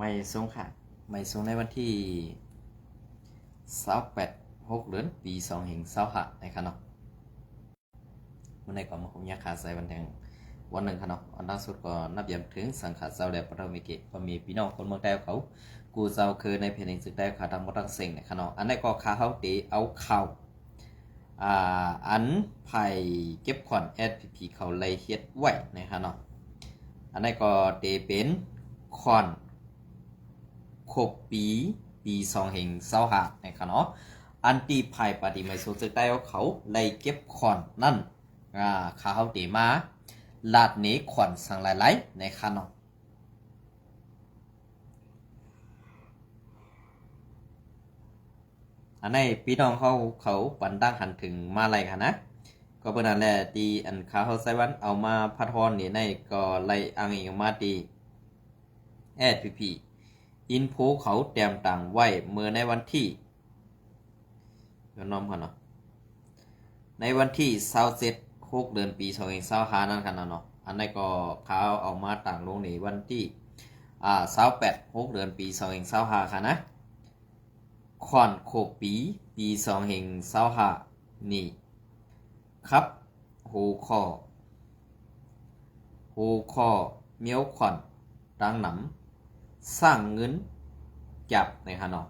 ไม่ส่งค่ะไม่ส่งในวันที่28 6 เดือนปี2025นะครับเนาะวันในก่อนมาคงยาขาใส่วันแดงวันหนึ่งครับเนาะอันล่าสุดก็นับย้ำถึงสังขารเจ้าแดดปฐมีเกตก็มีพี่น้องคนเมืองแต้วเขากูเจ้าคือในเพจศึกแต้วขาทางมดังเซ็งนะครับเนาะอันนี้ก็ขาเขาตีเอาเข่าอันไผ่เก็บขวัญ SPP เขาเลยเฮ็ดไว้นะครับเนาะอันนี้ก็เตเป็นขวัญครบปี2025นะครับเนาะอันตีไผ่ปฏิไม่สุดจะได้เขาเลยเก็บขวัญนั่นขาเขาตีมาลาดนี้ขวัญสั่งหลายๆนะครับเนาะอันนี้พี่น้องเขาปันดังหันถึงมาอะไรกันนะก็เป็นนั่นแหละตีอันขาเขาใส่วันเอามาพัดทอนนี่ในก็ไล่อ้างอิงมาตีSPP อินโฟเขาเตรียมต่างไว้เมื่อในวันที่ย้อนน้อมกันเนาะในวันที่27 6 เดือนปี2025นั่นกันเนาะอันนี้ก็เขาเอามาต่างลงในวันที่28 6 เดือนปี2025ค่ะนะขวัญโคปี2025นี่ครับหูข้อเมียวขวัญดังหนำสร้างเงินจับในฮะเนาะ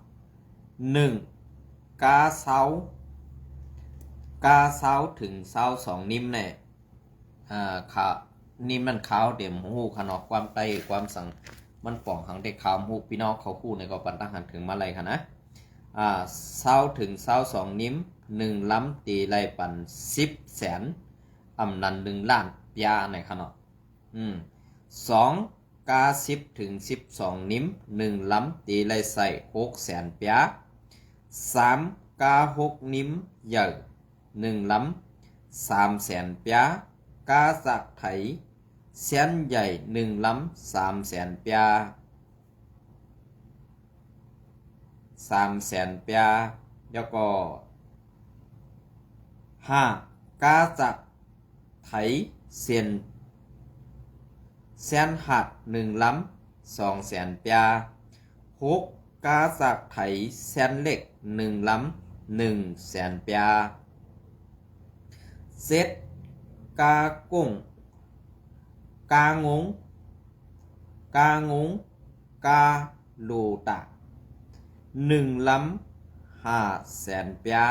1กาเซาถึงเซา2นิ่มเนี่ยขานิ่มมันขาวเดี่ยมหูขนอกความไตความสั่งมันป่องหังเด็กขาวหูพี่น้องเขาคู่ในก็ปันตั้งหันถึงมาเลยค่ะนะเซาถึงเซา2นิ่ม1ล้ำตีไรปัน10 แสนอำนัน1 ล้านยาในขนอก2กา10ถึง12นิ้ม1ล้ำตีไรใส่6 แสนปยา3กา6นิ้มใหญ่1ล้ำ3 แสนปยากาสักไถแสนใหญ่1ล้ำ3 แสนปยา3 แสนปยาแล้วก็5กาสักไถเซียนแสนหัด1ล้ำ2 แสนปยา6กาสักไถแสนเล็ก1ล้ำ1 แสนปยา7กากุ้งกางงกาโลตะ1ล้ำ5 แสนปยา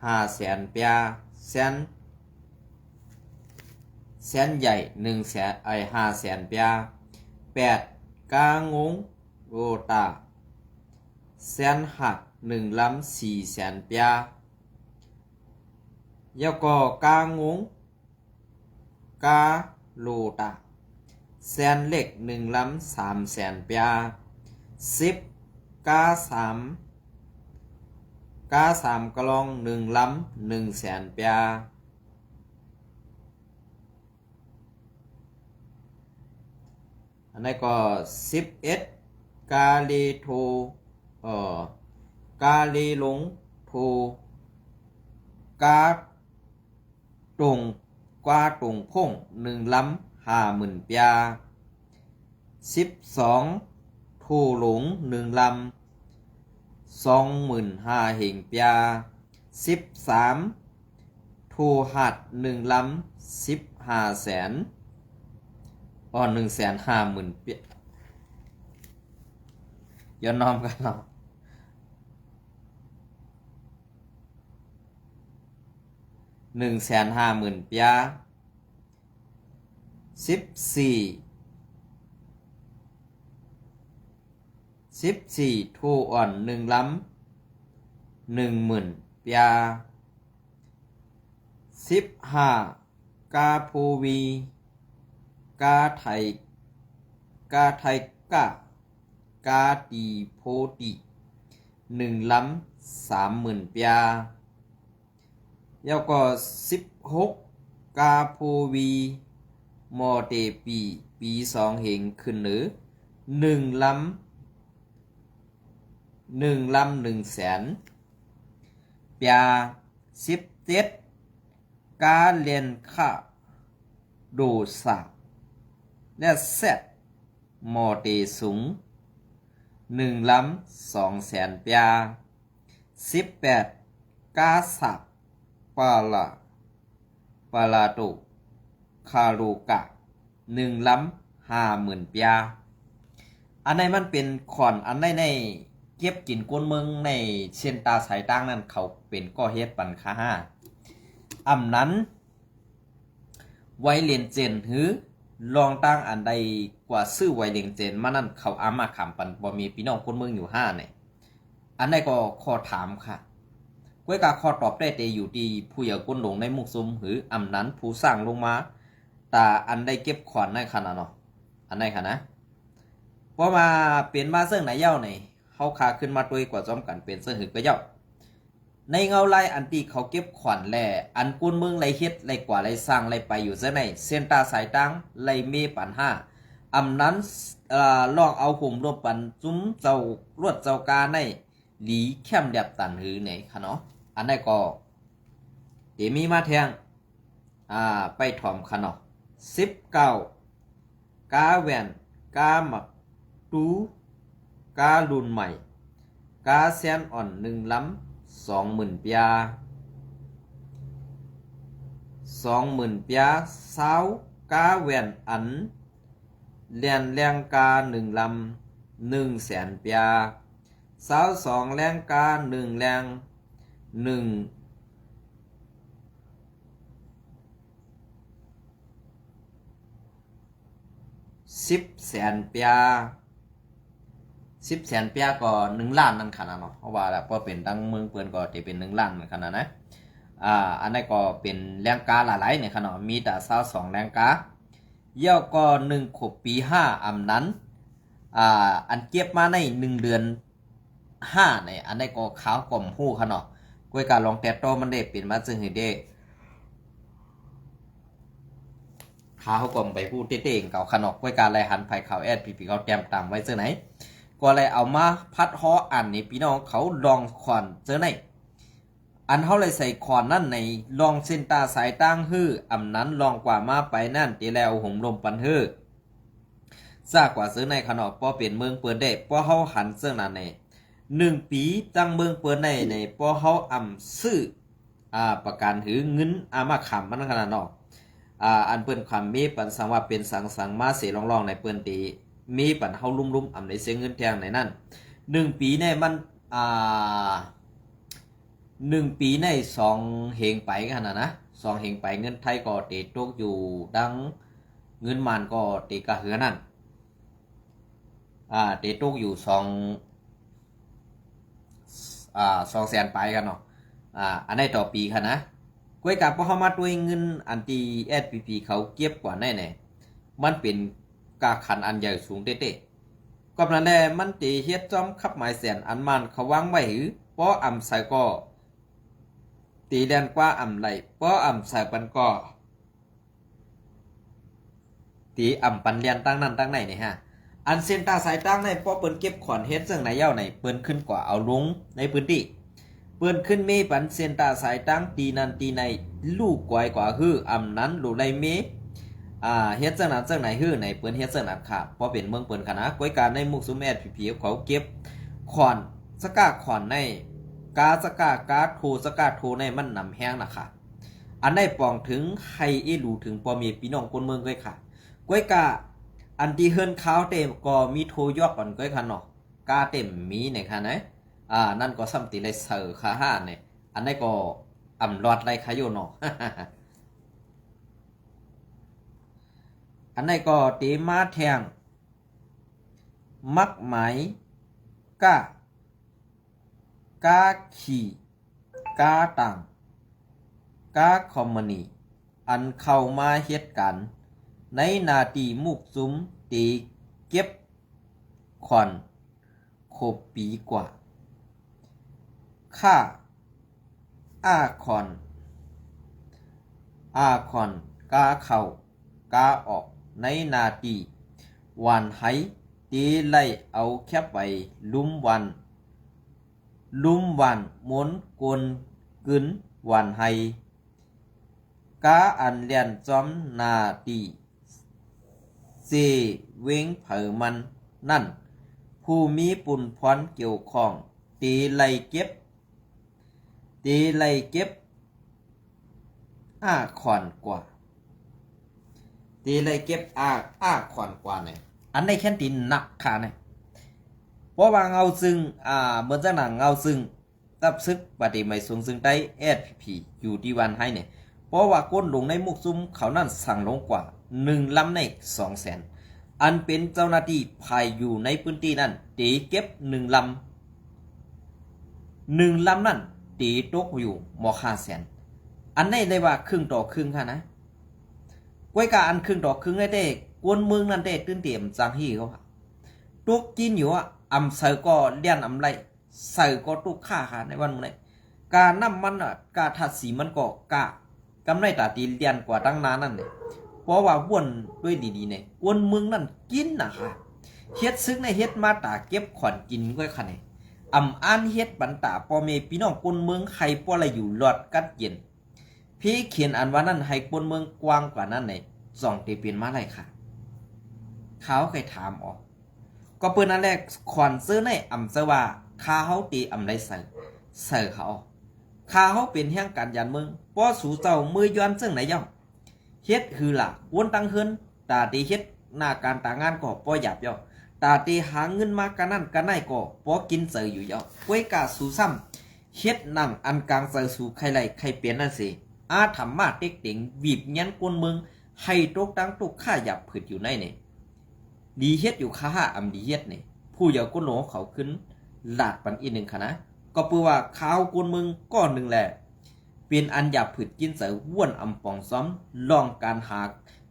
5 แสนปยาแสนใหญ่1 แสน5 แสนปยา8กางงโรตาแสนหัก1ล้ำ4 แสนปยาแล้วก็กางงกาโลตาแสนเล็ก1ล้ำ3 แสนปยา10กา3กลอง1ล้ำ1 แสนปยาอันนี้ก็11กาลีโทกาลีหลงโทกาตรงพง1ล้ำ50,000ปยา12โทหลง1ล้ำ25,000เหงปยา13โทหัด1ล้ำ15 แสน150,000ปยาย้อนน้อมกันเนาะ150,000ปยา14โทอ่อน1ล้ำ10,000ปยา15กาโพวีกาไทยกาตีโพติ1ล้ำ30,000ปยาแล้วก็16กาโพวีมอเตปี2เหงขึ้นหรือ1ล้ำ1 แสนปยา 7กาเลียนค่าโดสาและเซตมอเตสูง1 ลำ 2 แสนเปีย18กาสับปาลาโตคารูกะ1 ลำ 50,000 เปียอันไหนมันเป็นขอนอันไหนในเก็บกินก้นเมืองในเส้นตาสายตั้งนั้นเขาเป็นก่อเฮ็ดปันค่าอำนั้นไวเลนเจนหือลองตั้งอันใดกว่าซื้อไวเลนเจนมานั่นเขาอามาขำปันบ่มีพี่น้องคนเมืองอยู่เนี่ยอันใดก็ข้อถามค่ะก้วยกาข้อตอบได้แต่อยู่ดีผู้ใหญ่ก้นหลงในมุกซุมหืออำนั้นผู้สร้างลงมาแต่อันใดเก็บขอนในขนาดเนาะอันใดค่ะนะเพราะมาเป็นมาเสื่องไหนเย้าในเขาคาขึ้นมาด้วยกว่าจอมกันเป็นเสื่องหือก็เย้าในเงาไล่อันที่เขาเก็บขวัญแหล่อันกุนเมืองไรเฮ็ดไรกว่าไรสร้างไรไปอยู่ซะในเส้นตาสายตั้งไรเมปันห้าอำนั้นลองเอาหุ่มรวมปันจุ้มเจ้ารวดเจ้ากาในหลีเข้มเดียบตันหือไหนค่ะเนาะอันนั้นก็เดมีมาแทงไปถอมค่ะเนาะ19กาแวนกาหมักตูกาลุนใหม่กาแซนอ่อน1 ลำ 20,000 เปีย20,000 เปีย20กาแวนอันเลียนแรงกา1 ลำ 1 แสน เปีย22แรงกา1 แรง1 10 แสน เปีย10 แสน เปียก็1 ล้านนั่นขนาดเนาะเพราะว่าแล้วพอเป็นดังเมืองเปิ้นก็จะเป็น1 ล้านขนาดนะอันนั้นก็เป็นแรงกาหลายๆเนี่ยขนาดมีแต่22แรงกาเย่าก็1 ขวบปี 5อำนั้นอันเก็บมาใน1 เดือน5เนี่ยอันนั้นก็ขาวกลมหู้ขนาดกวยการลองแต่โตมันได้เป็นมาซึ่งให้ได้ขาเขากลมไปพูดเต้ๆเก่าขนอกกวยการไรหันไผ่เขาแอดพี่เขาแต้มตามไว้เสื้อไหนก็เลยเอามาพัดฮ้ออันนี้พี่น้องเขาลองขอนเจอไหนอันเขาเลยใส่ขอนนั่นในลองเส้นตาสายตั้งฮื้ออำนั้นลองกว่ามาไปนั่นตีแล้วหุ่มลมปันฮื้อซากกว่าซื้อในขนอกป้อเปลี่ยนเมืองเปิดได้ป้อเขาหันเสื้อนั้นใน1 ปีตั้งเมืองเปิดในป้อเขาซื้อประกันถือเงินมาขำมันขนาดนอกอันเปิ้นความมีปันสังว่าเป็นสังมาเสลองในเปิ้นตีมีปันเฮาลุ่มๆในเสียเงินแทงในนั้น1 ปีในมัน1 ปีใน2 เหงไปกันนะ2 เหงไปเงินไทยก็เตตกอยู่ดังเงินมันก็เตกะเหือนั่นเตตกอยู่2 แสนไปกันเนาะอันนี้ต่อปีค่ะนะกวยกับพอเฮามาด้วยเงินอันที่ SPP เขาเก็บกว่าแน่ๆมันเป็นกาขันอันใหญ่สูงเต้ๆก็นั่นแหละมันสิเฮ็ดจอมขับหมายแสนอันมันเขาวางไว้หือป้อใส่ก็ตีแดนกว่าไหลป้อใส่ปันก็ตีปันเรียนตั้งนั้นตั้งไหนนี่ฮะอันเส้นตาสายตั้งในป้อเปิ้นเก็บขอนเฮ็ดซึ่งไหนเย้าไหนเปิ้นขึ้นกว่าเอาลงในพื้นที่เปิ้นขึ้นเมปันเซนตาสายตั้งตีนันตีในลูกกวยกว่าฮื้อนั้นลูไรเมเฮ็ดจังนั้นจังไหนฮื้อในเปิ้นเฮ็ดจังนั้นค่ะพอเป็นเมืองเปิ้นคณะกวยการในมุกซุมแอดผีๆเขาเก็บขอนสกาขอนในกาสกากาโทสกาโทในมันนำแห้งนะคะอันได้ปองถึงใครรู้ถึงพอมีพี่น้องคนเมืองกวยค่ะกวยกาอันที่เฮิรนขาวเต็มก็มีโทยอกก่อนกวยค่ะเนาะกาเต็มมีในค่ะนะนั่นก็ซ้ำตีไรเสือขาห้าเนี่ยอันนี้ก็รอดไรขาโยนออันนี้ก็ตีมาแทงมักไหมกาขี่กาตังกาคอมมานีอันเข้ามาเฮ็ดกันในนาทีมุกซุ้มตีเก็บขอนครบปีกว่าค่าคอนกาเข้ากาออกในนาทีวันไหตีไล่เอาแคบไปลุ่มวันม้วนกลกึน วันไฮกาอันเลียนจอมนาตีเจเวงเผอมันนั่นผู้มีปุ่นพรเกี่ยวข้องตีไลเก็บขอนกว่าตีไลเก็บขอนกว่าเนี่ยอันในแค่ตีหนักค่ะเนี่ยเพราะว่าเงาซึ่งเหมือนจะหนังเงาซึ่งตับซึกปฏิไม่สูงซึ่งได้ SPP อยู่ที่วันให้เนี่ยเพราะว่าก้นลงในมุกซุ้มเขานั่นสั่งลงกว่า1ลำใน200,000อันเป็นเจ้าหน้าที่ภายอยู่ในพื้นที่นั้นตีเก็บ1ลำนั่นตีตกอยู่หมอ500,000อันนี้เลยว่าครึ่งต่อครึ่งค่ะนะก้วยกาอันครึ่งต่อครึ่งได้กวนเมืองนั่นได้ตื่นเตียมจังฮีเขาตุกกินอยู่อำเสอก็เลี้ยนอำไรเสอก็ตุกฆ่าค่ะในวันมื้อนี้การนำมันกาทัดสีมันก็กำไรตาตีเลี้ยนกว่าตั้งนานนั่นเนี่ยเพราะว่าวนด้วยดีๆเนี่ยกวนเมืองนั่นกินนะค่ะเฮ็ดซึกในเฮ็ดมาตาเก็บขอนกินก้อยค่ะเนี่ยอ่านเฮ็ดบันตาพ่อแม่พี่น้องคนเมืองใครป้อละอยู่หลอดกัดเย็นพี่เขียนอันว่านั้นให้คนเมืองกว้างกว่านั้นเนี่ยส่องตีเป็นมาไรค่ะเขาเคยถามออกก็เปิ้นอันแรกขอนซื้อในเสว่าข้าเฮาตีไรเสอเขาข้าเฮาเป็นแห่งการยันเมืองป้อสู่เจ้ามือย้อนซึ่งไหนย่อเฮ็ดคือล่ะวนตั้งเฮือนตาตีเฮ็ดหน้าการตางานก็ป้อหยับย่อตาตีหาเงินมากันนั่นกันไหนก็ป้อกินเสออยู่ย่อก้วยกาสู่ซ้ำเฮ็ดนั่งอันกลางเสอสู่ใครไหลใครเปลี่ยนนั่นสิธรรมะเต็กเต็งวีบยันกวนเมืองให้ตกตั้งตุกข้าหยับผืดอยู่ในนี่ดีเฮ็ดอยู่ค่าดีเฮ็ดนี่ผู้อย่าก้นหลงเขาขึ้นหลาดปันอีกหนึ่งค่ะนะก็เปื่อว่าข้าวกวนเมืองก้อนหนึ่งแหละเป็นอันหยับผืดกินเสอว่วนปองซ้อมลองการหา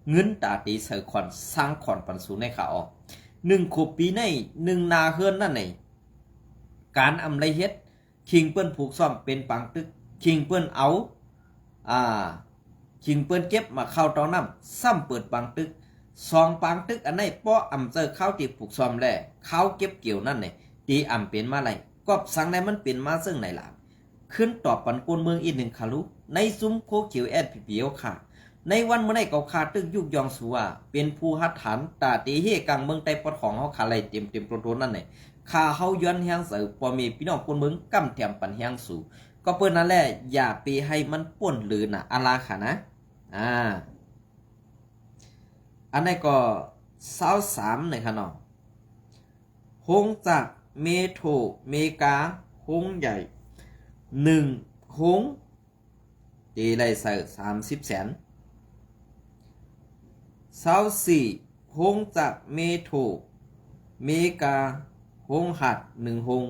เงินตาตีเสอขอนสร้างขอนปันสูในขาออก1 ขวบปีใน1 นาเฮือนนั่นนี่การไรเฮ็ดคิงเปิ้นผูกซ่อมเป็นปังตึกคิงเปิ้นเอาคิงเปิ้นเก็บมาเข้าตอน้ำซ้ำเปิดปังตึก2 ปังตึกอันไหนป้อเจอข้าวตีผูกซ่อมแล่ข้าวเก็บเกี่ยวนั่นนี่ตีเป็นมาไรก็สั่งในมันเป็นมาซึ่งไหนล่ะขึ้นตอบปันกวนเมืองอีก1 คารุในซุ้มโคเขียวSPPค่ะในวันเมื่อไหร่ก็ขาตึกยุกยองสัวเป็นผู้หัดฐานตาตีเฮกังเมืองไต้ปอดของเฮาขาไหลเต็มโตนั่นนี่ข้าเฮาย้อนแฮงเสือพอมีพี่น้องคนเมืองกำแถมปันแฮงสู่ก็เปิ้นนั่นแหละอย่าไปให้มันป่นหรือนะอาลาค่ะนะอันนี้ก็23เลยค่ะเนาะหงจากเมโทรเมกาหงใหญ่1 หงตีไรใส่3000,000 24 หงจากเมโทรเมกาหงหัด1 หง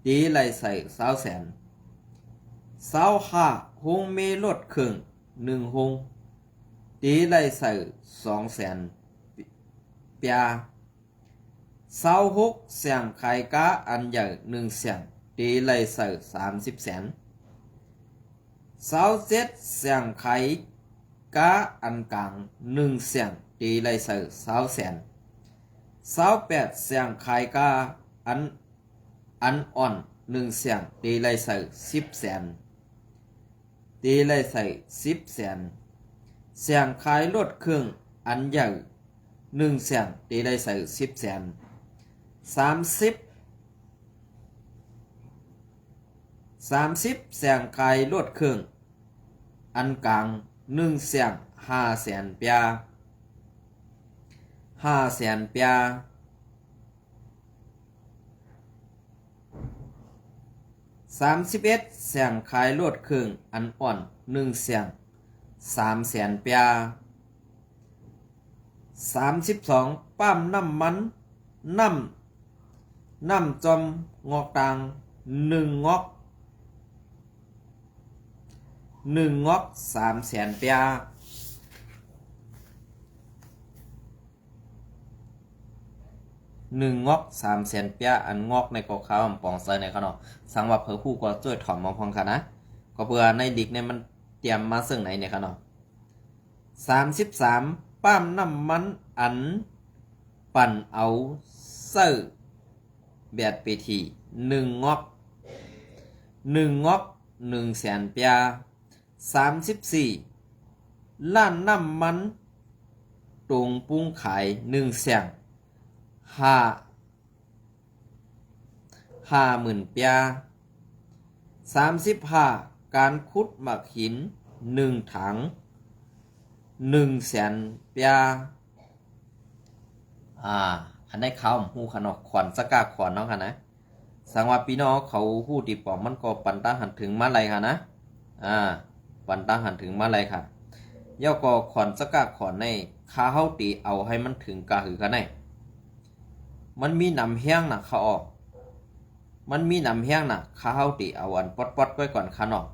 ตีไรใส่20,000 25 หงเมลดครึ่ง1 หงตีไรใส่200,000 เปีย26 เสียงไข่กาอันใหญ่1 เสียงตีไรใส่30,000 27 เสียงไข่กาอันกลาง1 เสียงตีไรใส่20,000 28 เสียงไข่กาอันอ่อน1 เสียงตีไรใส่10,000ตีไรใส่10,000 เสียงขายรถเครื่องอันใหญ่1 เสียงตีไรใส่10,000 30 เสียงขายรถเครื่องอันกลาง1 เสียง500,000 เปีย500,000 เปีย31 เสียงขายรถเครื่องอันอ่อน1 เสียง300,000 เปีย32 ปั๊มน้ำมันน้ำจอมงอกต่าง1 งอก300,000 เปีย1 งอก300,000 เปียอันงอกในกอข้าวปองใส่ในขนมสังว่าเผอผู้ก็ช่วยถอมมาพองค่ะนะก็เพื่อในดิกเนี่ยมันเตรียมมาซึ่งไหนเนี่ยขนม33 ปั๊มน้ำมันอันปั่นเอาเสื้อแบบไปที1 งอก1 100,000 เปีย 34ล้านน้ำมันตรงปรุงขาย1แสน50,000เปีย35การขุดหมักหิน1ถัง1แสนเปียอันได้เขาหูขนอกขวัญสกาขวัญเนาะค่ะนะสังว่าพี่น้องเขาหูติปอมมันก็ปันตาหันถึงมาไรค่ะนะปันตาหันถึงมาไรค่ะย่อก็ขวัญสกาขวัญในข้าเฮาตีเอาให้มันถึงกะหือกันในมันมีน้ำแห้งนะเขาออกมันมีน้ำแห้งนะข้าเฮาตีเอาอันปอดๆไว้ก่อนค่ะเนาะ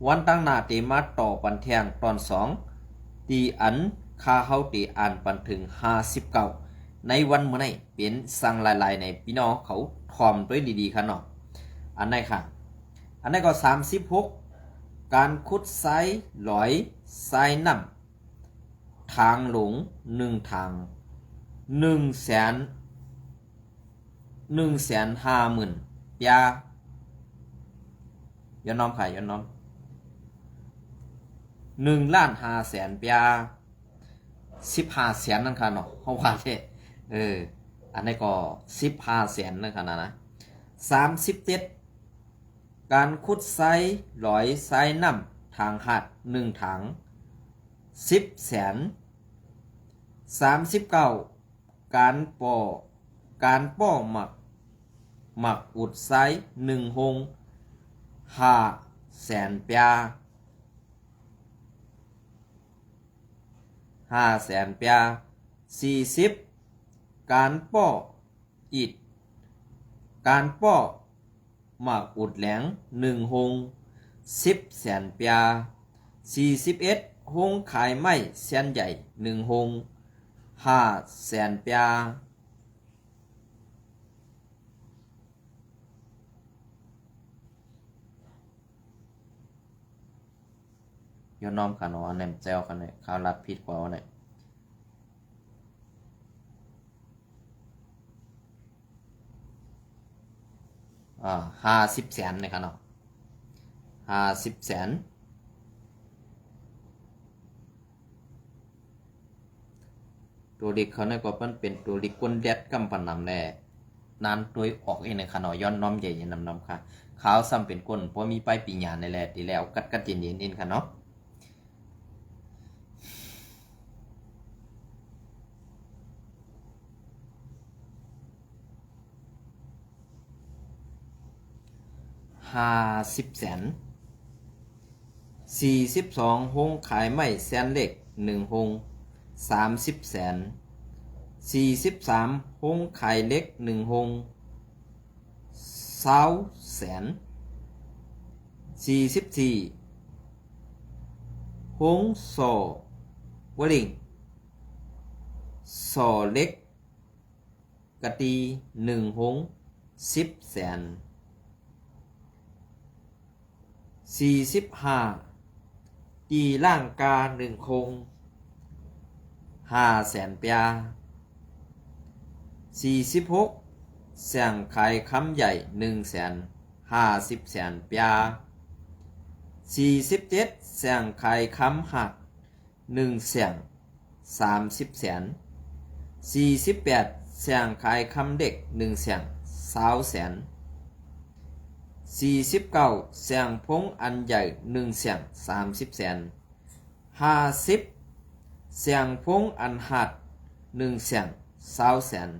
วันตั้งหน้าตีมาต่อปันแทงตอน2ตีอันข้าเฮาตีอ่านปันถึง59ในวันเมื่อไหร่เป็นสั่งหลายๆในพี่น้องเขาทอมด้วยดีๆค่ะเนาะอันไหนค่ะอันไหนก็36การขุดไซหลอยไซน้ำทางหลง1ทาง150,000ยาย้อนน้อมค่ะย้อนน้อม1,500,000ยา15แสนนั่นค่ะเนาะเฮาว่าแท้อันนี้ก็15แสนนั่นค่ะนะ37การขุดไซหลอยไซน้ำทางหาด1ถัง10แสน39การป้อหมักอุดไซ1หง5แสนเปีย5แสนเปีย40การป้ออิฐการป้อหมักอุดแหลง1หง10แสนเปีย41หงขายไม้แสนใหญ่1หง5แสนเปียย้อนน้อมค่ะเนาะอันนั้นเจ้าค่ะเนี่ยข่าวรัดผิดกว่าเนี่ย50แสนนะครับเนาะ50แสนตัวดิกเขาเนี่ยก็เป็นตัวดิกก้นแดดกำปันนำแน่นานตัวออกเองนะครับเนาะย้อนน้อมใหญ่ๆนำค่ะขาวซ้ำเป็นก้นเพราะมีป้ายปีญาในแหละทีแล้วกัดเย็นๆเองค่ะเนาะ50แสน42หงขายไม้แสนเล็ก1หง30แสน43หงขายเล็ก1หง20แสน44หงสอวลิงสอเล็กกะตี1หง10แสน45ตีล่างกา1คง5แสนเปีย46เสียงขายคำใหญ่1แสน50แสนเปีย47เสียงขายคำหัก1แสน30แสน48เสียงขายคำเด็ก1แสน20แสน49เสียงพงอันใหญ่1แสน30แสน50เสียงพงอันหัด1แสน20แสน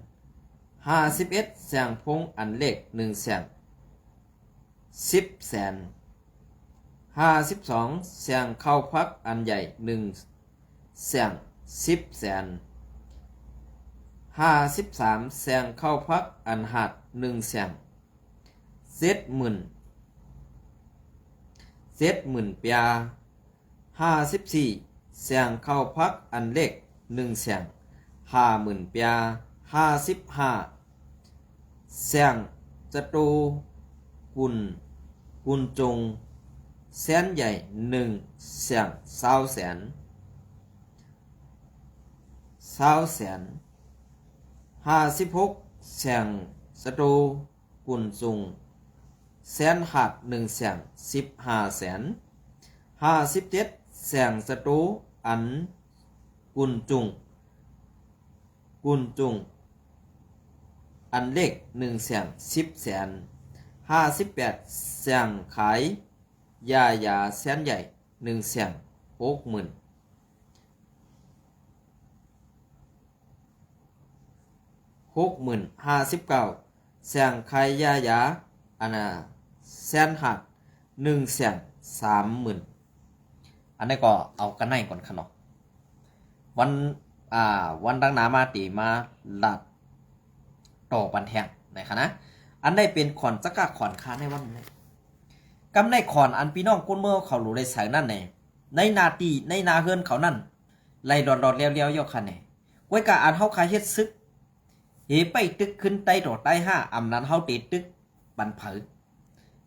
51เสียงพงอันเล็ก1แสน10แสน52เสียงเข้าพักอันใหญ่1แสน10แสน53เสียงเข้าพักอันหัด1แสน70,000เปีย54เสียงเข้าพักอันเล็ก1แสน50,000เปีย55เสียงจตุกุลจงแสนใหญ่1แสน20แสน56เสียงจตุกุลจงแสนหัด1แสน15แสน 57แสงสะโตอันกุนจุงอันเลข1แสน10แสน58แสงขายยาแสนใหญ่1แสน60,000 59แสงขายยาอันแสนหัก1แสน30,000อันนี้ก็เอากันในก่อนค่ะเนาะวันดังนามาตีมาหลัดต่อปันแทงนะคะนะอันได้เป็นขอนจักกะขอนค้าในวันนี้กำในขอนอันพี่น้องก้นเมื่อเขาหลูได้ใส่นั่นในนาตีในนาเฮือนเขานั่นไล่ดอดเลี้ยวๆยกคันเนี่ยไว้กะอันเฮาคาเฮ็ดซึกเฮไปตึกขึ้นไตต่อไต5อำนั้นเฮาตีตึกปันเผอ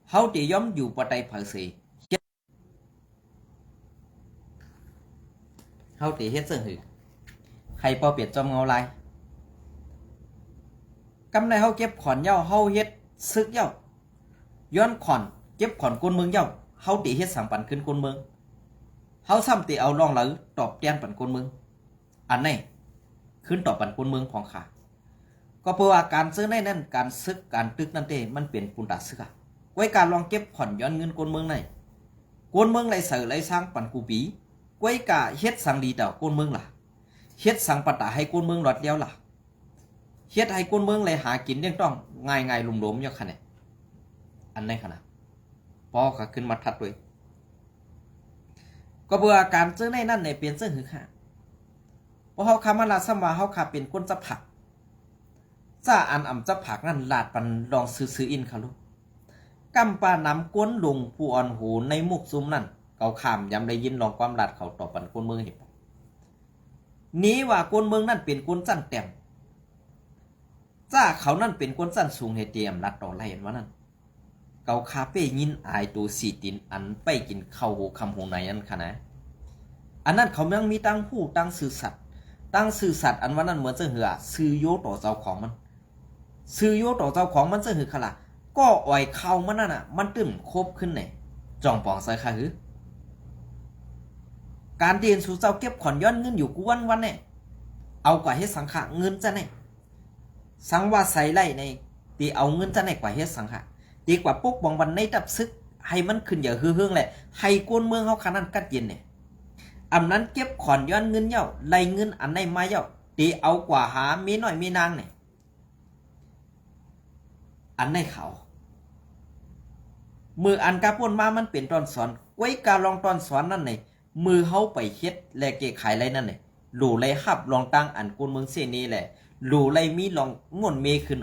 เฮาตีย่อมอยู่ปะไตเผอสิเฮาตีเฮ็ดเสื่อหือใครพอเปลี่ยนจอมเงาลายกำในเฮาเก็บขอนเย้าเฮาเฮ็ดซึกเย้าย้อนขอนเก็บขอนกวนเมืองเย้าเฮาตีเฮ็ดสังปันขึ้นกวนเมืองเฮาซ้ำตีเอาลองหรือตอบแทนปันกวนเมืองอันไหนขึ้นตอบปันกวนเมืองของข้าก็เพราะว่าการซื้อในนั่นการซึกการตึกนั่นเองมันเปลี่ยนปุนตาซึกไว้การลองเก็บขอนย้อนเงินกวนเมืองไหนกวนเมืองไรเสือไรสร้างปันกูปีไว้กะเฮ็ดสังดีต่อกวนเมืองล่ะเฮ็ดสังปะตาให้กวนเมืองหลอดเลี้ยวล่ะเฮ็ดให้กวนเมืองเลยหากินเรื่องต้องง่ายๆลุ่มๆอย่างขนาดอันไหนขนาดพอขาขึ้นมาทัดด้วยก็เบื่อการซื้อในนั่นเปลี่ยนเสื้อหือค่ะเพราะเขาคำว่าลาสมาเขาขาเป็นคนจะผักจ้าอันอ่ำจะผักนั่นลาดปันลองซื้ออินค่ะลูกกำปาน้ำก้นลงผู้อ่อนหูในมุกซุมนั่นเกาขามยำได้ยินลองความลาดเขาต่อปันกวนเมืองเห็นนี้ว่ากวนเมืองนั่นเป็นกวนสั้นเต็มจ้าเขานั่นเป็นกวนสั้นสูงให้เตรียมรัดต่อไรเห็นว่านั่นเกาคาเป้ยินอายตัวสีตินอันไปกินข้าวหูคำหูไหนนั่นค่ะนะอันนั้นเขายังมีตั้งผู้ตั้งสื่อสัตว์อันว่านั่นเหมือนเสือเหือซื้อโยต่อเจ้าของมันซื้อโยต่อเจ้าของมันเสือหือขละก็อ่อยเข้ามันนั่นมันตื่มครบขึ้นเนี่ยจ่องปองใส่ค่ะหือการเรียนสู่เจ้าเก็บขอนย้อนเงินอยู่กูวันเนี่ยเอากว่าเฮ็ดสังขะเงินจะเนี่ยสังว่าใส่ไล่ในตีเอาเงินจะเนี่ยกว่าเฮ็ดสังขะดีกว่าปุ๊กบองวันในดับซึกให้มันขึ้นอย่าฮือๆแหละให้กวนเมืองเขาขนาดกัดเย็นเนี่ยอำนั้นเก็บขอนย้อนเงินเย้าไล่เงินอันในมาเย้าตีเอากว่าหามีหน่อยมีนางเนี่ยอันในเขามืออันกาป่นมามันเป็นตอนสอนไว้การลองตอนสอนนั่นเนี่ยมือเฮาไปเฮ็ดแลเกขายไรนั่นเนี่ยหลู่ไรฮับลองตั้งอันกวนเมืองเสนีแหละหลู่ไรมีลองง่วนเมขึ้น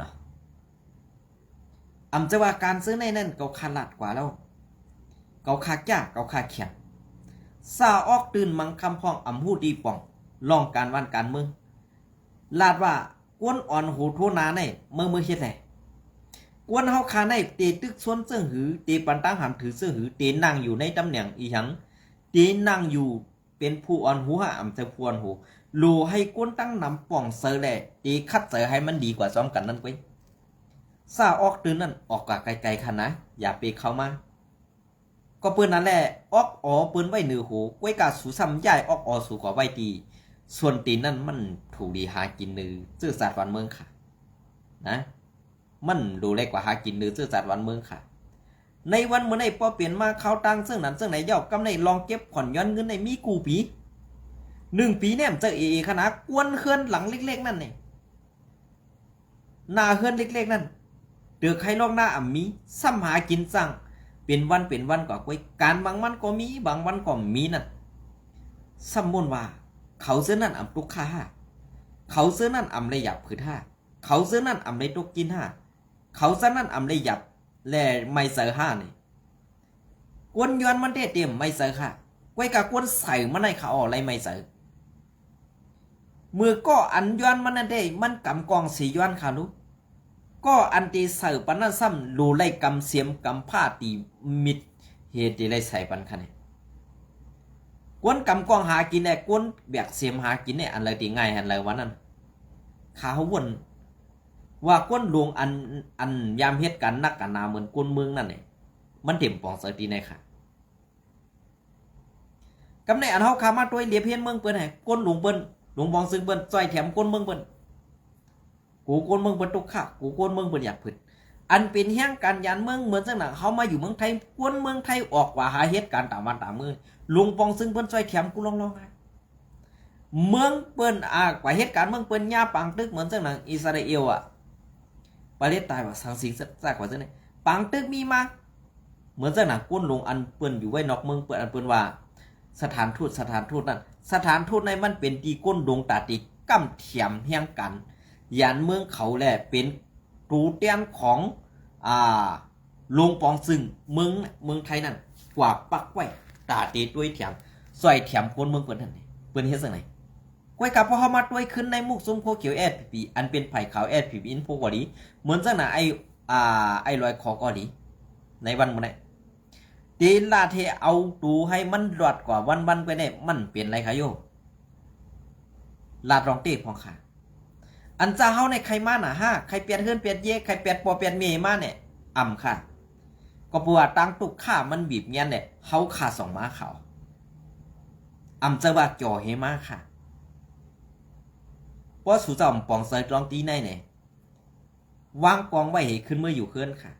อำจะว่าการซื้อในนั่นเกาขาลัดกว่าแล้วเกาคาจ้าเกาคาเขียนซาออกตื่นมังคำพองอำหูดีป่องลองการวันการเมืองลาดว่ากวนอ่อนหูโทนาในเมื่อเฮ็ดแหละกวนเฮาคาในเตตึกสวนเสื้อหือเตปันตั้งหามถือเสื้อหือเตนั่งอยู่ในตำแหน่งอีหยังเตนั่งอยู่เป็นผู้อ่อนหูหาอำจะพวนหูรูให้กวนตั้งนำป่องเซอแหละเตคัดเสอให้มันดีกว่าซ้อมกันนั่นไว้ซาออกตื่นนั่นออกกะไกลๆค่ะนะอย่าไปเข้ามาก็ปืนนั่นแหละออกอ๋อปืนไว้เหนือหูไว้กาสูซ้ำย่ายออกอ๋อสู่กว่าไว้ตีส่วนตีนั่นมันถูกดีหากินนือซื่อสัตย์วันเมืองค่ะนะมันดูเล็กกว่าหากินนือซื่อสัตย์วันเมืองค่ะในวันเมื่อในพอเปลี่ยนมาเขาตังซึ่งนั้นซึ่งไหนย่อกำในลองเก็บผ่อนย้อนเงินในมีกูปี1 ปีแนมเจอเอขนาดกวนเคลื่อนหลังเล็กๆนั่นเนี่ยหน้าเคลื่อนเล็กๆนั่นเดือใครลองหน้าอ่ำมีซ้ำหากินสั่งเป็นวันกว่าไว้การบางวันก็มีบางวันก็มีนั่นสมมุติว่าเขาซื้อนั่นอ่ำตุกค่าเขาซื้อนั่นอ่ำเลยหยับผืดห้าเขาซื้อนั่นอ่ำเลยตุกกินห้าเขาซื้อนั่นอ่ำเลยหยับแล่ไม่เสือห้านี่กวนย้อนมันได้เต็มไม่เสือค่ะไว้กับกวนใส่มันในเขาอะไรไม่เสือมือก็อันย้อนมันนั่นได้มันกำกองสีย้อนค่ะลูกก็อันตีใส่ปันนั่นซ้ำรูไล่กำเสียมกำผ้าตีมิดเฮตีไล่ใส่ปันค่ะเนี่ยกวนกำกองหากินเนี่ยกวนแบกเสียมหากินเนี่ยอันไรตีง่ายอันไรวันนั้นขาวนว่ากวนหลวงอันยามเฮ็ดกันนักกันนาเหมือนกวนเมืองนั่นเนี่ยมันเต็มปองเสตีในค่ะ กำในอันเฮาขามาตัวเลียเพียนเมืองเปิ้นให้ก้นหลวงเปิ้นหลวงบองซึ่งเปิ้นจ้อยแถมก้นเมืองเปิ้นกูก้นเมืองเปิ้นตุกข้ากูก้นเมืองเปิ้นอยากพึ่นอันเป็นแห่งการยันเมืองเหมือนจังหนังเฮามาอยู่เมืองไทยก้นเมืองไทยออกว่าหาเหตุการณ์ตามวันตามมือหลวงปองซึ่งเปิ้นจ้อยแถมกูลองๆเมืองเปิ้นกว่าเหตุการณ์เมืองเปิ้นย่าปังตึกเหมือนจังหนังอิสราเอลประเทศตายว่าสังสิงซากว่าจังได๋ปังตึกมีมาเหมือนจังหนังก้นหลวงอันเปิ้นอยู่ไว้นอกเมืองเปิ้นอันเปิ้นว่าสถานทูตนั้นสถานทูตในมันเป็นตีก้นดงตาติกำเทียมแห่งกันยันเมืองเขาแลเป็นตูเตียนของหลวงปองซึ่งเมืองไทยนั่นกว่าปักไว้ตาตีด้วยเทียมซอยเทียมคนเมืองเปิ้นนั่นเปิ้นเฮ็ดจังได๋ก้อยกับพอเฮามาด้วยขึ้นในมุกซุมโคเขียว SPP อันเป็นไผ่ขาว SPP อินโฟกอดีเหมือนจังน่ะไอ้ลอยคอกอดีในวันมื้อนี้ตีลาเทเอาดูให้มันรอดกว่าวันๆไปได้มันเป็นไรคะโยลาดรองเต้พองค่ะอันจะเฮาในใครมาน่ะใครเปลี่ยนเฮือนเปลี่ยนเยใครเปลี่ยนปอเปลี่ยนเมมาเนี่ยอ่ำค่ะก็ปัวตังตุกข้ามันบีบเงี้ยเนี่ยเฮาขาสองม้าเขาอ่ำจะว่าจ่อเฮมาค่ะเพราะสู่จอมปองใส่รองตีในเนี่ยวางกองไว้ให้ขึ้นเมื่ออยู่เคลื่อนค่ะ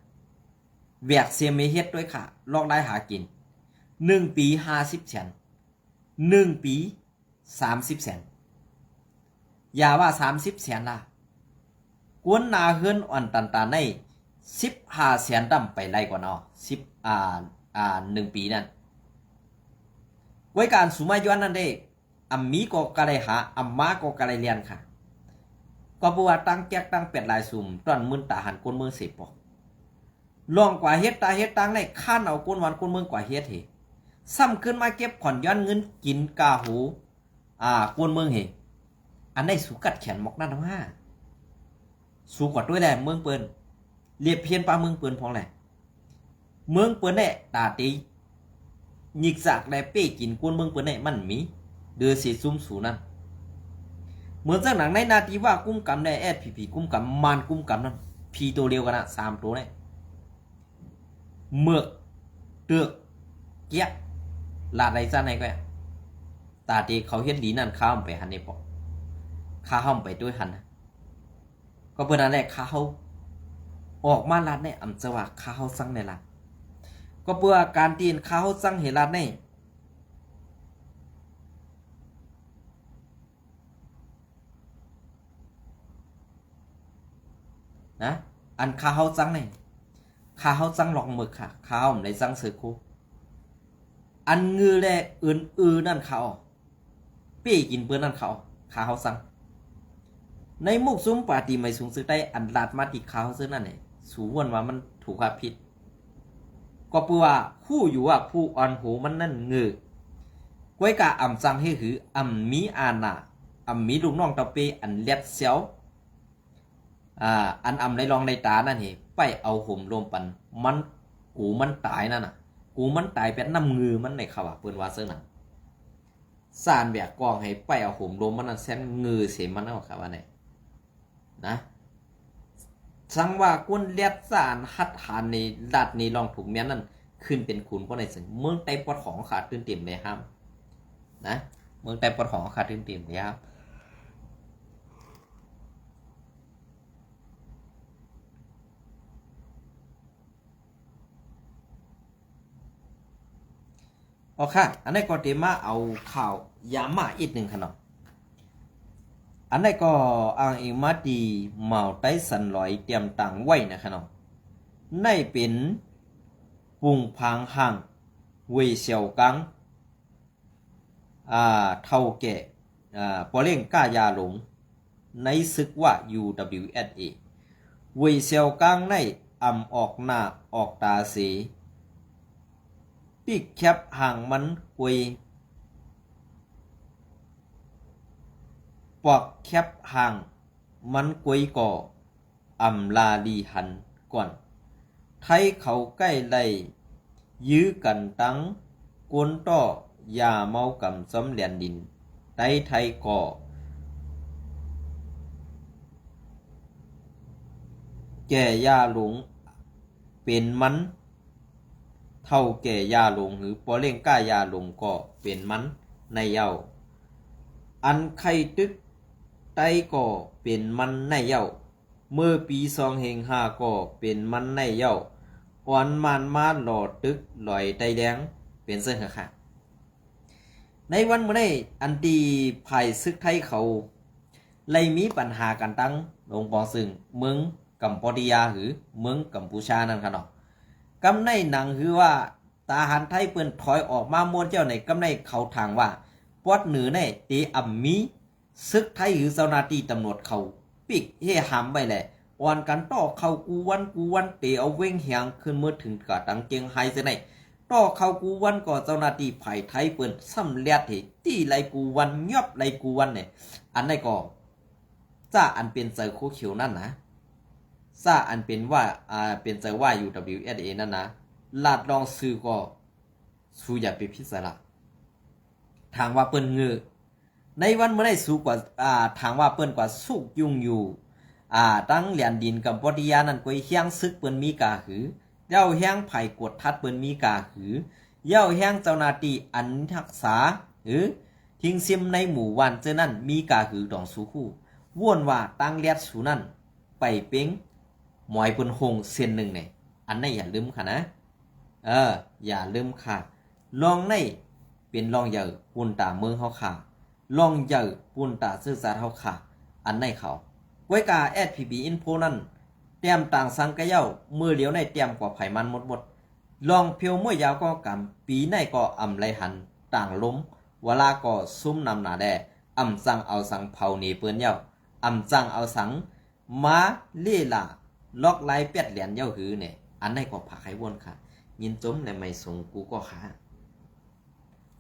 แวกเสียเมเฮ็ดด้วยค่ะลอกได้หากิน1 ปี50 แสน1 ปี30 แสนอย่าว่า30 แสนล่ะกวนนาเฮือนอ่อนตันตาใน15 แสนดำไปไล่กว่าเนาะ1 ปีนั่นไว้การสุมาย้อนนั่นเด้อัมมีก็กะได้หาอัมมาก็กะได้เรียนค่ะก็บ่ว่าตั้งแจกตั้งเป็ดหลายสุ่มตอนมื้อตาหันคนเมืองเสพปอกลองกว่าเฮ็ดตาเฮ็ดตังในข้านเอาคนวันคนเมืองกว่าเฮ็ดเฮซ้ำขึ้นมาเก็บผ่อนย้อนเงินกินกาหูคนเมืองเฮอันได้สูกัดแขนมอกนั่นว่าสูกว่าด้วยแหละเมืองเปิ้นเรียบเพียนปลาเมืองเปิ้นพองแหละเมืองเปิ้นเนี่ยตาตีหยิกจากแลเป้กินคนเมืองเปิ้นเนี่ยมันมีเดือสิซุ่มสูนั่นเหมือนจังหนังในนาทีว่ากุ้มกำได้ SPP กุ้มกำมันกุ้มกำนั่นพีตัวเดียวกันนะ3ตัวเนี่ยเมือกเตือกเกี้ยลาดไรซ่าไหนก็ตาตีเขาเฮ็ดดีนั่นข้ามไปหันนี่ปอข้าห้อมไปด้วยหันก็เพื่อนนั่นแหละข้าเขาออกมาลาดในอำจะว่าข้าเขาสั่งในลาดก็เพื่อการตีนข้าเขาสั่งเฮลาดในนะอันข้าเขาสั่งในข้าเขาสั่งลองหมึกค่ะข้าเขาในสั่งเสือคูอันงือแลอื่นนั่นเขาปี้กินเปื้อนนั่นเขาข้าเขาสั่งในมุกซุ้มปาตีไม่สูงซื้อได้อันลาดมาติเขาซื้อนั่นเนี่ยสูวนว่ามันถูกความผิดก็เพื่อว่าผู้อยู่ว่าผู้อ่อนหูมันนั่นเงือก้อยกะอ่ำสั่งให้หืออ่ำมีอาณาอ่ำมีลูกน้องตะเปอันเล็ดเสียวอันอ่ำในรองในตานั่นเหไปเอาห่มลมปันมันกูมันตายนั่นน่ะกูมันตายเป็นน้ำงือมันในข่าวเปิ้นว่าเสื้อนั่นสารแบกกองให้ไปเอาห่มลมมันนั่นแซนงือเสียมันเอาค่ะว่าไหนนะสังว่าก้นเลียดสารหัดหานในดัดในลองถูกเมียนนั่นขึ้นเป็นคุณเพราะในสิ่งเมืองไต้ปอดของขาดตื่นเต็มเลยครับนะเมืองไต้ปอดของขาดตื่นเต็มเลยครับโอเคอันนี้ก็เตรียมมาเอาข่าวยามาอีกหนึ่งขนาดอันนี้ก็อ้างอิงมาดีเหมาไต้สันลอยเตรียมตังไว้นะครับในเป็นปุ่งพังห่างเวยเซียวกังเท่าแก่ปอเล่งก้ายาหลงในศึกว่า UWSA เวยเซียวกังในอำออกหน้าออกตาเสีปีกแคบห่างมันควยปอกแคบห่างมันกวยก่ออำลาลีหันก่อนไทยเขาใกล้ไล่ยื้อกันตั้งกวนต่อยาเมากำสำเหลียนดินไต้ไทยก่อแก่ยาหลงเป็นมันไท เท่าแก่ยาลงหรือปอเล่งก้ายาลงก็เป็นมันในเย้าอันไข่ตึกไตก็เป็นมันในเย้าเมื่อปี205ก็เป็นมันในเย้าอ่อนมันมาหลอดตึกลอยไตแดงเป็นเสื้อค่ะในวันมื้อนี้อันตีภายซึกไทยเขาเลยมีปัญหากันตั้งลงปองซึ่งเมืองกัมพูชาหรือเมืองกัมพูชานั่นค่ะเนาะกำในหนังคือว่าทหารไทยเปิ้นถอยออกมาม้วนเจ้าในกำในเขาทางว่าปอดเหนือในเตอัมมีซึกไทยหรือเจ้าหน้าที่ตำรวจเขาปิกเฮหามไว้แหละอ่อนกันต่อเขากูวันเตเอาเว้งเหียงขึ้นเมื่อถึงกะดังเกียงไฮเสยในต่อเขากูวันก็เจ้าหน้าที่ไผ่ไทยเปิ้นซ้ำเลียดเหตีไลกูวันยอบไลกูวันเนี่ยอันไหนก็จ้าอันเป็นเจอโคเขียวนั่นนะจ้าอันเป็นว่าเป็นเจอว่า UWSA นั่นนะลาดลองซื้อก็สู้อย่าไปพิจารณาทางว่าเปิ้นเงือในวันเมื่อได้สู้กว่าทางว่าเปิ้นกว่าสุกยุ่งอยู่ตั้งเหรียญดินกับปฏิญานั่นก็เฮียงซึกเปิ้นมีกาหือเย้าแห้งไผ่กดทัดเปิ้นมีกาหือเย้าแห้งเจ้าหน้าที่อันทักษาทิ้งซิมในหมู่วันเจอนั่นมีกาหือดองสู้คู่ว่นว่าตั้งเลียดสูนั่นไปเป้งหมอยเปิ้นหงเส้นหนึ่งเนี่ยอันนี้อย่าลืมค่ะนะอย่าลืมค่ะลองในเป็นลองใหญ่ปุ่นตาเมืองเฮาค่ะลองใหญ่ปุ่นตาซื่อสัตย์เฮาค่ะอันในเขาไว้กา SPB Info นั่นเตรียมต่างสังกะเย้ามือเหลียวในเตรียมกว่าไผมันหมดลองเพียวมวยยาวก็กำปีในก็อำไรหันต่างล้มเวลาก็ซุ่มนำหนาแดอำจังเอาสังเผาหนีเปิ้นเย้าอำจังเอาสังมาเล่ล่าล็อกไล่เป็ดเหรียญเย้าหือเนี่ยอันในก็ผักให้วนค่ะยินจมและไม่สงกูก็ค่ะ